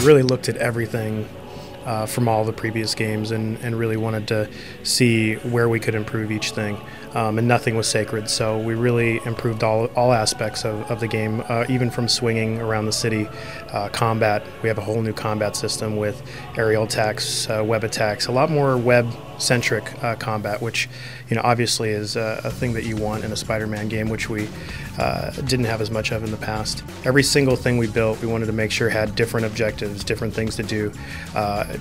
really looked at everything from all the previous games and really wanted to see where we could improve each thing. And nothing was sacred, so we really improved all aspects of the game, even from swinging around the city. Combat, we have a whole new combat system with aerial attacks, web attacks, a lot more web-centric combat, which obviously is a thing that you want in a Spider-Man game, which we didn't have as much of in the past. Every single thing we built, we wanted to make sure had different objectives, different things to do,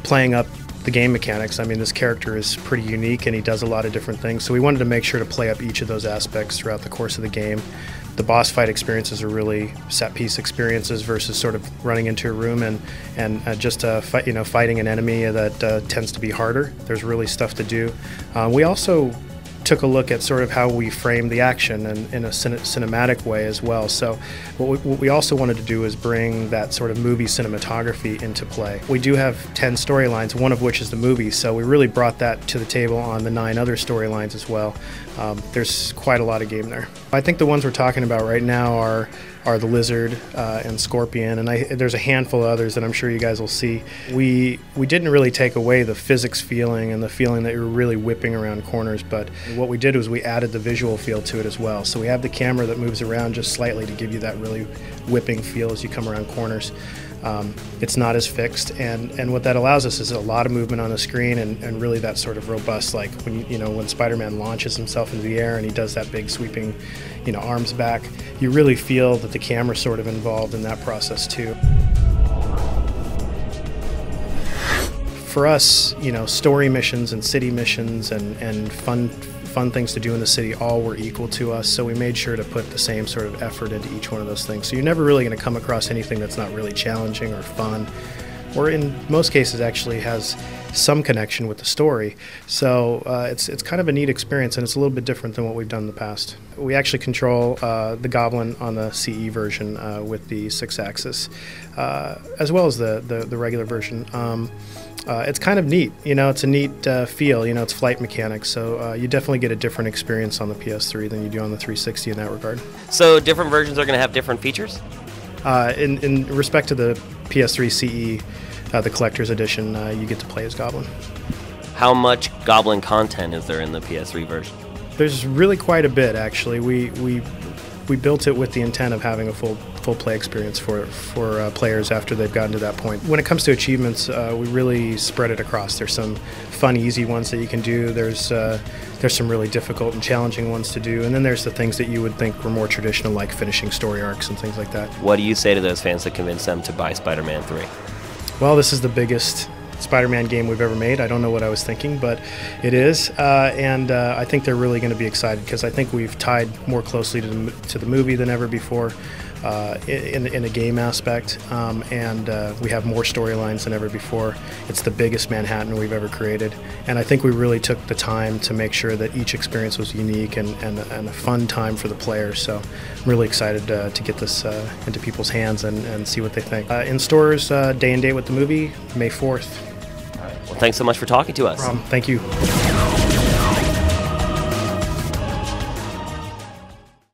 playing up the game mechanics. I mean, this character is pretty unique and he does a lot of different things, so we wanted to make sure to play up each of those aspects throughout the course of the game. The boss fight experiences are really set-piece experiences versus sort of running into a room and just fighting an enemy that tends to be harder. There's really stuff to do. We also took a look at sort of how we frame the action and in a cinematic way as well. So what we also wanted to do is bring that sort of movie cinematography into play. We do have 10 storylines, one of which is the movie, so we really brought that to the table on the 9 other storylines as well. There's quite a lot of game there. I think the ones we're talking about right now are the Lizard and Scorpion, and there's a handful of others that I'm sure you guys will see. We didn't really take away the physics feeling and the feeling that you're really whipping around corners, but what we did was we added the visual feel to it as well. So we have the camera that moves around just slightly to give you that really whipping feel as you come around corners. It's not as fixed, and what that allows us is a lot of movement on the screen and really that sort of robust, like when Spider-Man launches himself into the air and he does that big sweeping arms back, you really feel that the camera's sort of involved in that process too. For us, story missions and city missions and fun things to do in the city all were equal to us, so we made sure to put the same sort of effort into each one of those things. So you're never really going to come across anything that's not really challenging or fun, or in most cases actually has some connection with the story. So it's kind of a neat experience, and it's a little bit different than what we've done in the past. We actually control the Goblin on the CE version with the 6-axis, as well as the regular version. It's kind of neat, it's a neat feel, it's flight mechanics, so you definitely get a different experience on the PS3 than you do on the 360 in that regard. So different versions are going to have different features? In respect to the PS3 CE, the Collector's Edition, you get to play as Goblin. How much Goblin content is there in the PS3 version? There's really quite a bit, actually. We built it with the intent of having a full play experience for players after they've gotten to that point. When it comes to achievements, we really spread it across. There's some fun, easy ones that you can do. There's some really difficult and challenging ones to do, and then there's the things that you would think were more traditional, like finishing story arcs and things like that. What do you say to those fans to convince them to buy Spider-Man 3? Well, this is the biggest Spider-Man game we've ever made. I don't know what I was thinking, but it is, and I think they're really going to be excited because I think we've tied more closely to the movie than ever before in a game aspect, and we have more storylines than ever before. It's the biggest Manhattan we've ever created, and I think we really took the time to make sure that each experience was unique and a fun time for the players. So I'm really excited to get this into people's hands and see what they think. In stores, day and date with the movie, May 4th. Well, thanks so much for talking to us. No problem. Thank you.